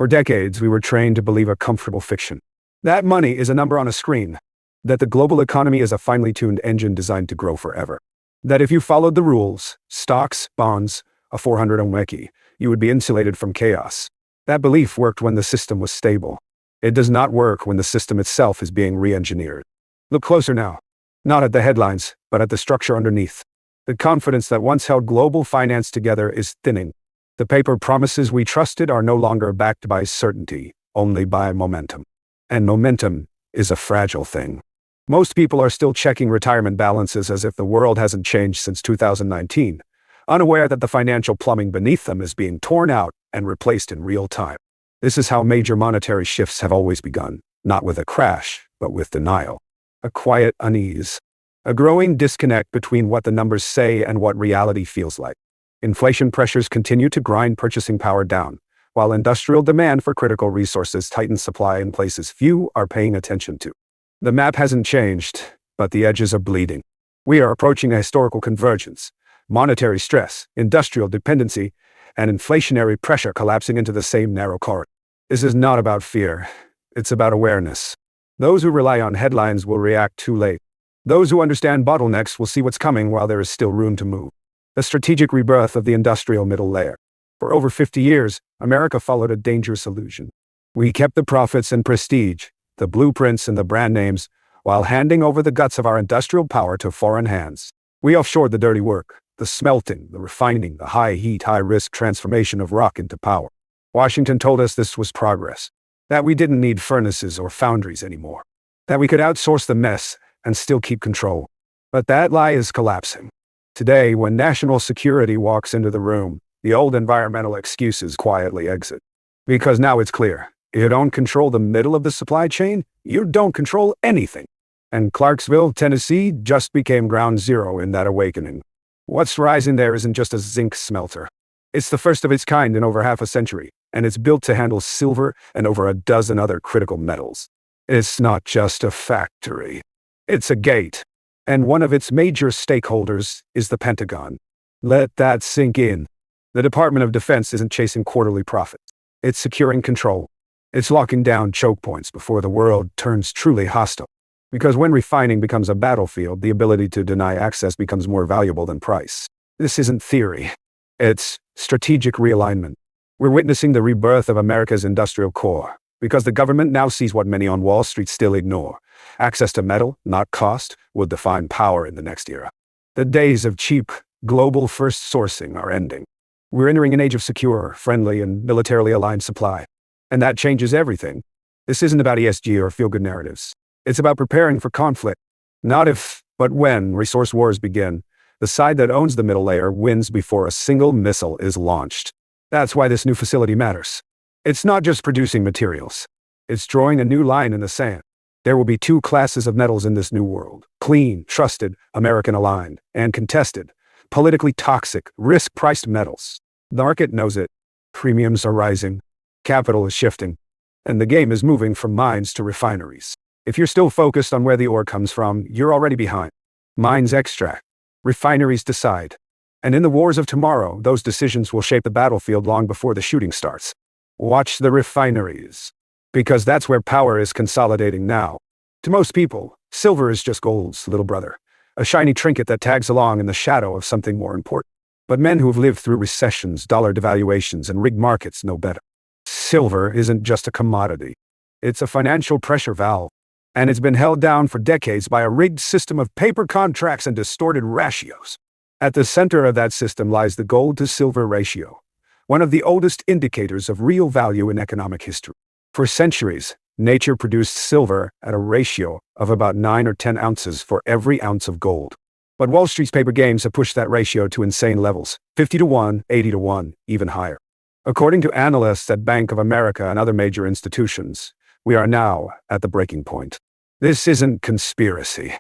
For decades, we were trained to believe a comfortable fiction. That money is a number on a screen. That the global economy is a finely tuned engine designed to grow forever. That if you followed the rules, stocks, bonds, a 400 omeki, you would be insulated from chaos. That belief worked when the system was stable. It does not work when the system itself is being re-engineered. Look closer now. Not at the headlines, but at the structure underneath. The confidence that once held global finance together is thinning. The paper promises we trusted are no longer backed by certainty, only by momentum. And momentum is a fragile thing. Most people are still checking retirement balances as if the world hasn't changed since 2019, unaware that the financial plumbing beneath them is being torn out and replaced in real time. This is how major monetary shifts have always begun, not with a crash, but with denial. A quiet unease. A growing disconnect between what the numbers say and what reality feels like. Inflation pressures continue to grind purchasing power down, while industrial demand for critical resources tightens supply in places few are paying attention to. The map hasn't changed, but the edges are bleeding. We are approaching a historical convergence. Monetary stress, industrial dependency, and inflationary pressure collapsing into the same narrow corridor. This is not about fear. It's about awareness. Those who rely on headlines will react too late. Those who understand bottlenecks will see what's coming while there is still room to move. The strategic rebirth of the industrial middle layer. For over 50 years, America followed a dangerous illusion. We kept the profits and prestige, the blueprints and the brand names, while handing over the guts of our industrial power to foreign hands. We offshored the dirty work, the smelting, the refining, the high-heat, high-risk transformation of rock into power. Washington told us this was progress, that we didn't need furnaces or foundries anymore, that we could outsource the mess and still keep control. But that lie is collapsing. Today, when national security walks into the room, the old environmental excuses quietly exit. Because now it's clear, if you don't control the middle of the supply chain, you don't control anything. And Clarksville, Tennessee, just became ground zero in that awakening. What's rising there isn't just a zinc smelter. It's the first of its kind in over half a century, and it's built to handle silver and over a dozen other critical metals. It's not just a factory. It's a gate. And one of its major stakeholders is the Pentagon. Let that sink in. The Department of Defense isn't chasing quarterly profits. It's securing control. It's locking down choke points before the world turns truly hostile. Because when refining becomes a battlefield, the ability to deny access becomes more valuable than price. This isn't theory. It's strategic realignment. We're witnessing the rebirth of America's industrial core, because the government now sees what many on Wall Street still ignore. Access to metal, not cost, will define power in the next era. The days of cheap, global first sourcing are ending. We're entering an age of secure, friendly, and militarily aligned supply. And that changes everything. This isn't about ESG or feel-good narratives. It's about preparing for conflict. Not if, but when resource wars begin, the side that owns the middle layer wins before a single missile is launched. That's why this new facility matters. It's not just producing materials. It's drawing a new line in the sand. There will be two classes of metals in this new world: clean, trusted, American-aligned, and contested, politically toxic, risk-priced metals. The market knows it. Premiums are rising. Capital is shifting. And the game is moving from mines to refineries. If you're still focused on where the ore comes from, you're already behind. Mines extract. Refineries decide. And in the wars of tomorrow, those decisions will shape the battlefield long before the shooting starts. Watch the refineries. Because that's where power is consolidating now. To most people, silver is just gold's little brother, a shiny trinket that tags along in the shadow of something more important. But men who have lived through recessions, dollar devaluations, and rigged markets know better. Silver isn't just a commodity. It's a financial pressure valve. And it's been held down for decades by a rigged system of paper contracts and distorted ratios. At the center of that system lies the gold-to-silver ratio, one of the oldest indicators of real value in economic history. For centuries, nature produced silver at a ratio of about 9 or 10 ounces for every ounce of gold. But Wall Street's paper games have pushed that ratio to insane levels, 50 to 1, 80 to 1, even higher. According to analysts at Bank of America and other major institutions, we are now at the breaking point. This isn't conspiracy.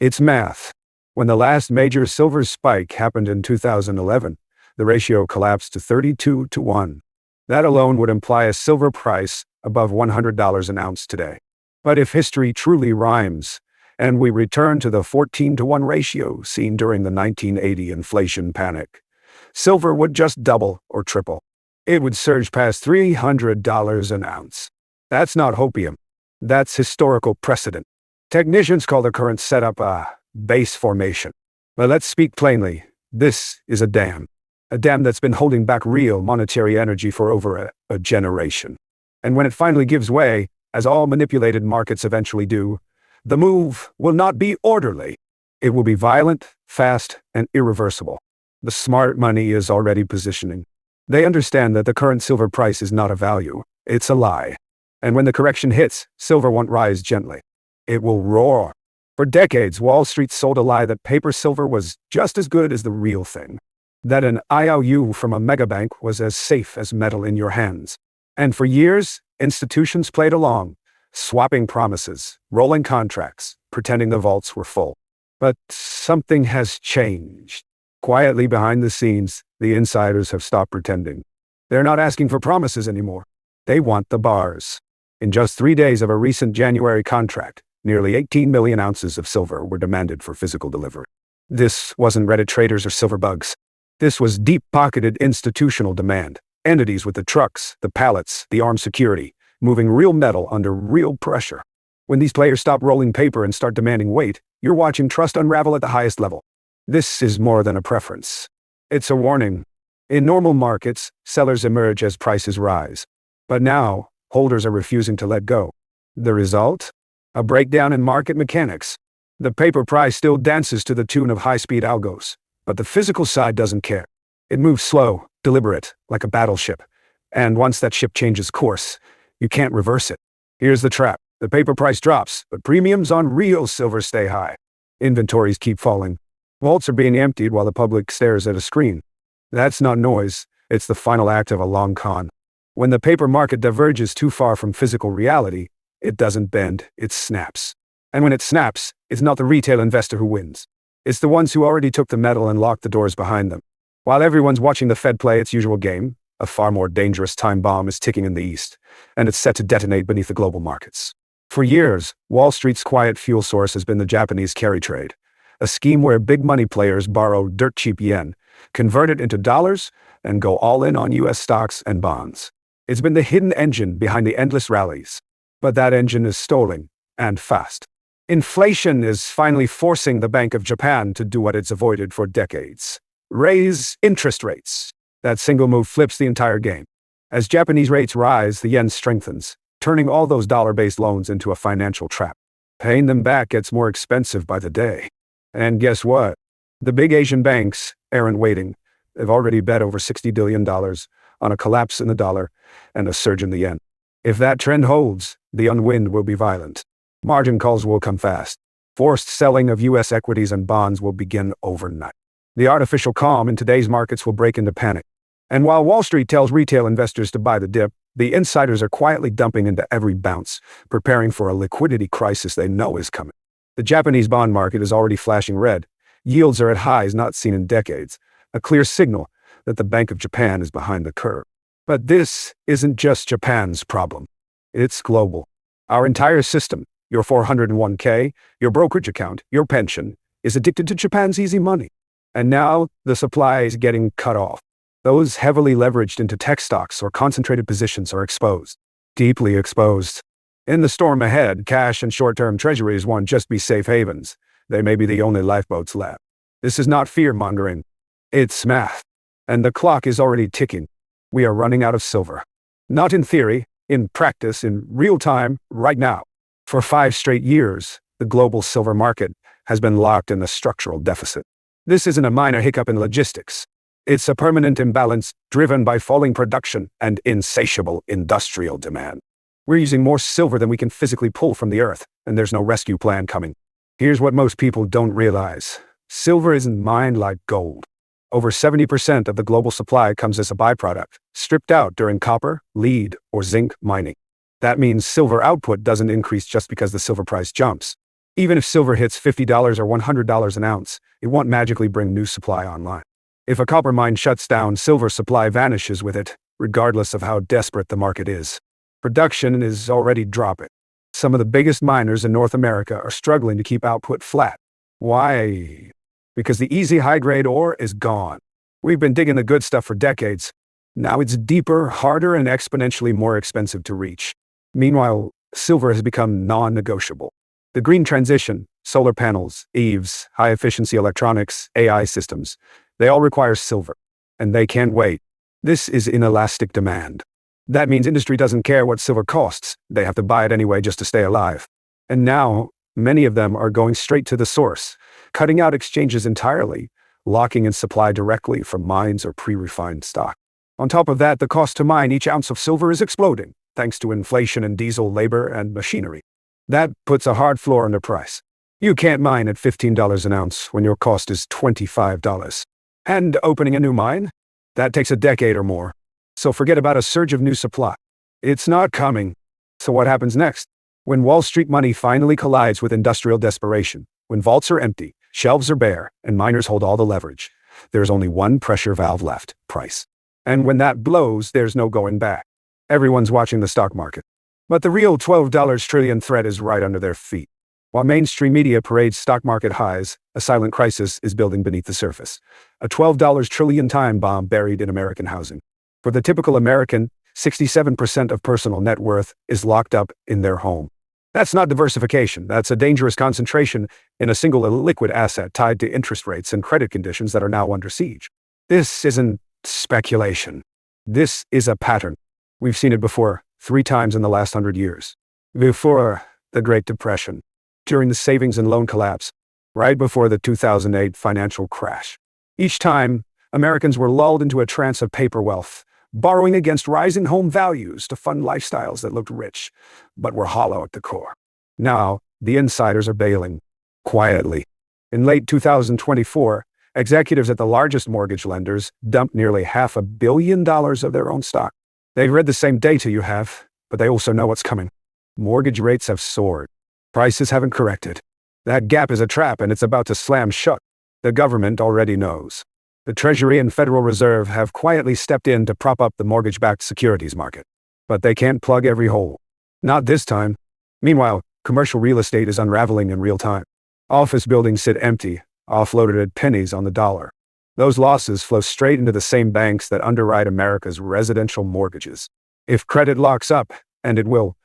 It's math. When the last major silver spike happened in 2011, the ratio collapsed to 32 to 1. That alone would imply a silver price above $100 an ounce today. But if history truly rhymes, and we return to the 14 to 1 ratio seen during the 1980 inflation panic, silver would just double or triple. it would surge past $300 an ounce. That's not hopium. That's historical precedent. Technicians call the current setup a base formation. But let's speak plainly. This is a dam. A dam that's been holding back real monetary energy for over a generation. And when it finally gives way, as all manipulated markets eventually do, the move will not be orderly. It will be violent, fast, and irreversible. The smart money is already positioning. They understand that the current silver price is not a value, it's a lie. And when the correction hits, silver won't rise gently. It will roar. For decades, Wall Street sold a lie that paper silver was just as good as the real thing. That an IOU from a megabank was as safe as metal in your hands. And for years, institutions played along, swapping promises, rolling contracts, pretending the vaults were full. But something has changed. Quietly behind the scenes, the insiders have stopped pretending. They're not asking for promises anymore. They want the bars. In just 3 days of a recent January contract, nearly 18 million ounces of silver were demanded for physical delivery. This wasn't Reddit traders or silver bugs. This was deep-pocketed institutional demand. Entities with the trucks, the pallets, the armed security, moving real metal under real pressure. When these players stop rolling paper and start demanding weight, you're watching trust unravel at the highest level. This is more than a preference. It's a warning. In normal markets, sellers emerge as prices rise. But now, holders are refusing to let go. The result? A breakdown in market mechanics. The paper price still dances to the tune of high-speed algos, but the physical side doesn't care. It moves slow, deliberate, like a battleship. And once that ship changes course, you can't reverse it. Here's the trap. The paper price drops, but premiums on real silver stay high. Inventories keep falling. Vaults are being emptied while the public stares at a screen. That's not noise. It's the final act of a long con. When the paper market diverges too far from physical reality, it doesn't bend, it snaps. And when it snaps, it's not the retail investor who wins. It's the ones who already took the metal and locked the doors behind them. While everyone's watching the Fed play its usual game, a far more dangerous time bomb is ticking in the East, and it's set to detonate beneath the global markets. For years, Wall Street's quiet fuel source has been the Japanese carry trade, a scheme where big money players borrow dirt-cheap yen, convert it into dollars, and go all in on U.S. stocks and bonds. It's been the hidden engine behind the endless rallies. But that engine is stalling, and fast. Inflation is finally forcing the Bank of Japan to do what it's avoided for decades. Raise interest rates. That single move flips the entire game. As Japanese rates rise, the yen strengthens, turning all those dollar-based loans into a financial trap. Paying them back gets more expensive by the day. And guess what? The big Asian banks aren't waiting. They've already bet over $60 billion on a collapse in the dollar and a surge in the yen. If that trend holds, the unwind will be violent. Margin calls will come fast. Forced selling of U.S. equities and bonds will begin overnight. The artificial calm in today's markets will break into panic. And while Wall Street tells retail investors to buy the dip, the insiders are quietly dumping into every bounce, preparing for a liquidity crisis they know is coming. The Japanese bond market is already flashing red. Yields are at highs not seen in decades, a clear signal that the Bank of Japan is behind the curve. But this isn't just Japan's problem. It's global. Our entire system, your 401k, your brokerage account, your pension, is addicted to Japan's easy money. And now the supply is getting cut off. Those heavily leveraged into tech stocks or concentrated positions are exposed. Deeply exposed. In the storm ahead, cash and short-term treasuries won't just be safe havens. They may be the only lifeboats left. This is not fear-mongering. It's math. And the clock is already ticking. We are running out of silver. Not in theory, in practice, in real time, right now. For 5 straight years, the global silver market has been locked in a structural deficit. This isn't a minor hiccup in logistics. It's a permanent imbalance driven by falling production and insatiable industrial demand. We're using more silver than we can physically pull from the earth, and there's no rescue plan coming. Here's what most people don't realize. Silver isn't mined like gold. Over 70% of the global supply comes as a byproduct, stripped out during copper, lead, or zinc mining. That means silver output doesn't increase just because the silver price jumps. Even if silver hits $50 or $100 an ounce, it won't magically bring new supply online. If a copper mine shuts down, silver supply vanishes with it, regardless of how desperate the market is. Production is already dropping. Some of the biggest miners in North America are struggling to keep output flat. Why? Because the easy high-grade ore is gone. We've been digging the good stuff for decades. Now it's deeper, harder, and exponentially more expensive to reach. Meanwhile, silver has become non-negotiable. The green transition, solar panels, EVs, high-efficiency electronics, AI systems, they all require silver. And they can't wait. This is inelastic demand. That means industry doesn't care what silver costs. They have to buy it anyway just to stay alive. And now, many of them are going straight to the source, cutting out exchanges entirely, locking in supply directly from mines or pre-refined stock. On top of that, the cost to mine each ounce of silver is exploding, thanks to inflation in diesel, labor, and machinery. That puts a hard floor on the price. You can't mine at $15 an ounce when your cost is $25. And opening a new mine? That takes a decade or more. So forget about a surge of new supply. It's not coming. So what happens next? When Wall Street money finally collides with industrial desperation, when vaults are empty, shelves are bare, and miners hold all the leverage, there's only one pressure valve left: price. And when that blows, there's no going back. Everyone's watching the stock market. But the real $12 trillion threat is right under their feet. While mainstream media parades stock market highs, a silent crisis is building beneath the surface. A $12 trillion time bomb buried in American housing. For the typical American, 67% of personal net worth is locked up in their home. That's not diversification. That's a dangerous concentration in a single illiquid asset tied to interest rates and credit conditions that are now under siege. This isn't speculation. This is a pattern. We've seen it before, 3 times in the last 100 years. Before the Great Depression, during the savings and loan collapse, right before the 2008 financial crash. Each time, Americans were lulled into a trance of paper wealth, borrowing against rising home values to fund lifestyles that looked rich, but were hollow at the core. Now, the insiders are bailing, quietly. In late 2024, executives at the largest mortgage lenders dumped nearly $500 million of their own stock. They've read the same data you have, but they also know what's coming. Mortgage rates have soared. Prices haven't corrected. That gap is a trap, and it's about to slam shut. The government already knows. The Treasury and Federal Reserve have quietly stepped in to prop up the mortgage-backed securities market. But they can't plug every hole. Not this time. Meanwhile, commercial real estate is unraveling in real time. Office buildings sit empty, offloaded at pennies on the dollar. Those losses flow straight into the same banks that underwrite America's residential mortgages. If credit locks up, and it will,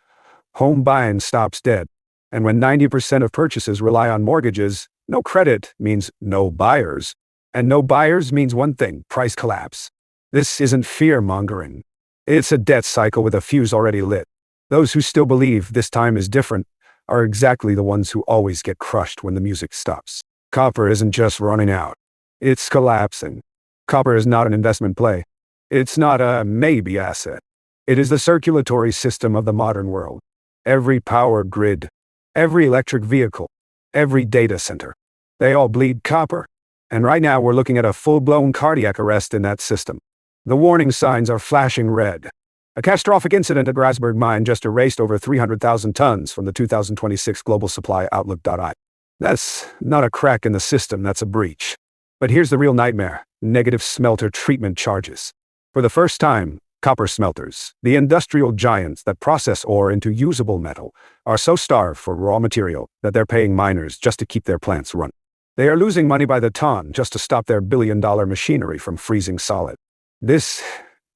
home buying stops dead. And when 90% of purchases rely on mortgages, no credit means no buyers. And no buyers means one thing: price collapse. This isn't fear-mongering. It's a debt cycle with a fuse already lit. Those who still believe this time is different are exactly the ones who always get crushed when the music stops. Copper isn't just running out. It's collapsing. Copper is not an investment play. It's not a maybe asset. It is the circulatory system of the modern world. Every power grid, every electric vehicle, every data center, they all bleed copper. And right now we're looking at a full-blown cardiac arrest in that system. The warning signs are flashing red. A catastrophic incident at Grasberg mine just erased over 300,000 tons from the 2026 Global Supply Outlook.I. That's not a crack in the system, that's a breach. But here's the real nightmare: negative smelter treatment charges. For the first time, copper smelters, the industrial giants that process ore into usable metal, are so starved for raw material that they're paying miners just to keep their plants running. They are losing money by the ton just to stop their billion-dollar machinery from freezing solid. This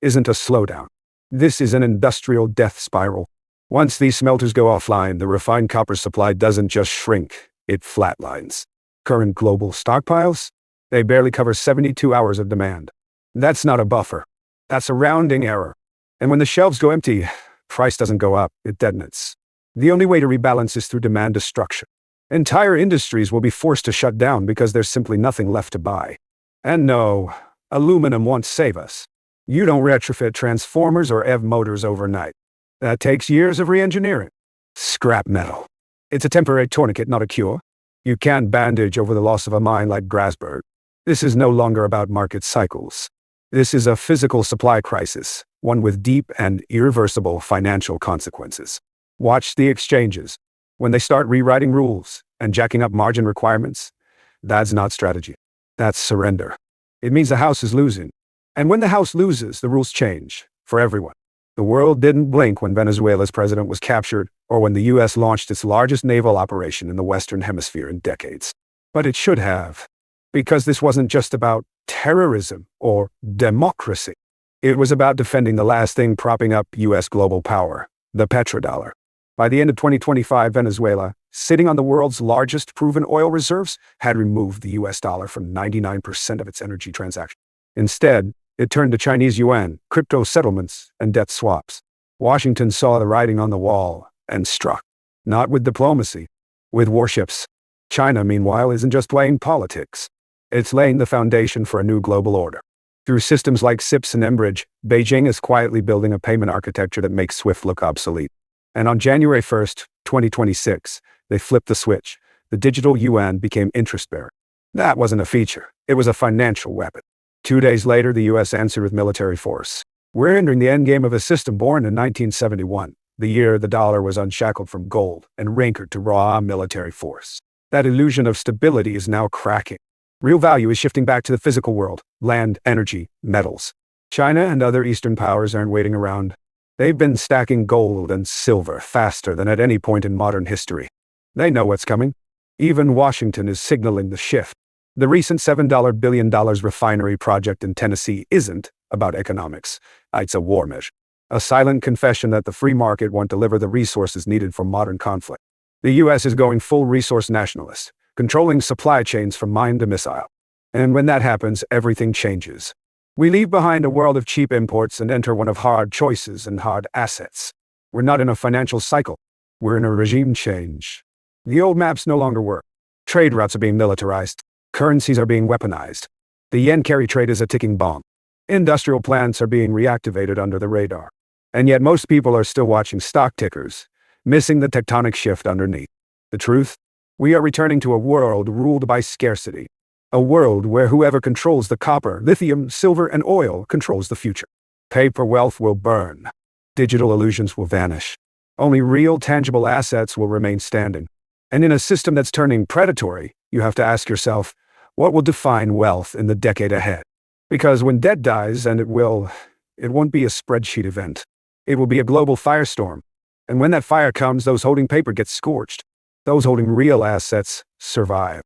isn't a slowdown. This is an industrial death spiral. Once these smelters go offline, the refined copper supply doesn't just shrink, it flatlines. Current global stockpiles? They barely cover 72 hours of demand. That's not a buffer. That's a rounding error. And when the shelves go empty, price doesn't go up, it detonates. The only way to rebalance is through demand destruction. Entire industries will be forced to shut down because there's simply nothing left to buy. And no, aluminum won't save us. You don't retrofit transformers or EV motors overnight. That takes years of re-engineering. Scrap metal. It's a temporary tourniquet, not a cure. You can't bandage over the loss of a mine like Grasberg. This is no longer about market cycles. This is a physical supply crisis, one with deep and irreversible financial consequences. Watch the exchanges. When they start rewriting rules and jacking up margin requirements, that's not strategy. That's surrender. It means the house is losing. And when the house loses, the rules change for everyone. The world didn't blink when Venezuela's president was captured or when the U.S. launched its largest naval operation in the Western Hemisphere in decades. But it should have. Because this wasn't just about terrorism or democracy. It was about defending the last thing propping up U.S. global power, the petrodollar. By the end of 2025, Venezuela, sitting on the world's largest proven oil reserves, had removed the U.S. dollar from 99% of its energy transactions. Instead, it turned to Chinese yuan, crypto settlements, and debt swaps. Washington saw the writing on the wall and struck. Not with diplomacy, with warships. China, meanwhile, isn't just playing politics. It's laying the foundation for a new global order. Through systems like SIPS and Enbridge, Beijing is quietly building a payment architecture that makes SWIFT look obsolete. And on January 1st, 2026, they flipped the switch. The digital yuan became interest-bearing. That wasn't a feature. It was a financial weapon. 2 days later, the U.S. answered with military force. We're entering the endgame of a system born in 1971, the year the dollar was unshackled from gold and anchored to raw military force. That illusion of stability is now cracking. Real value is shifting back to the physical world: land, energy, metals. China and other Eastern powers aren't waiting around. They've been stacking gold and silver faster than at any point in modern history. They know what's coming. Even Washington is signaling the shift. The recent $7 billion refinery project in Tennessee isn't about economics. It's a war measure. A silent confession that the free market won't deliver the resources needed for modern conflict. The U.S. is going full resource nationalist, controlling supply chains from mine to missile. And when that happens, everything changes. We leave behind a world of cheap imports and enter one of hard choices and hard assets. We're not in a financial cycle. We're in a regime change. The old maps no longer work. Trade routes are being militarized. Currencies are being weaponized. The yen carry trade is a ticking bomb. Industrial plants are being reactivated under the radar. And yet most people are still watching stock tickers, missing the tectonic shift underneath. The truth? We are returning to a world ruled by scarcity. A world where whoever controls the copper, lithium, silver, and oil controls the future. Paper wealth will burn. Digital illusions will vanish. Only real, tangible assets will remain standing. And in a system that's turning predatory, you have to ask yourself, what will define wealth in the decade ahead? Because when debt dies, and it won't be a spreadsheet event. It will be a global firestorm. And when that fire comes, those holding paper get scorched. Those holding real assets survive.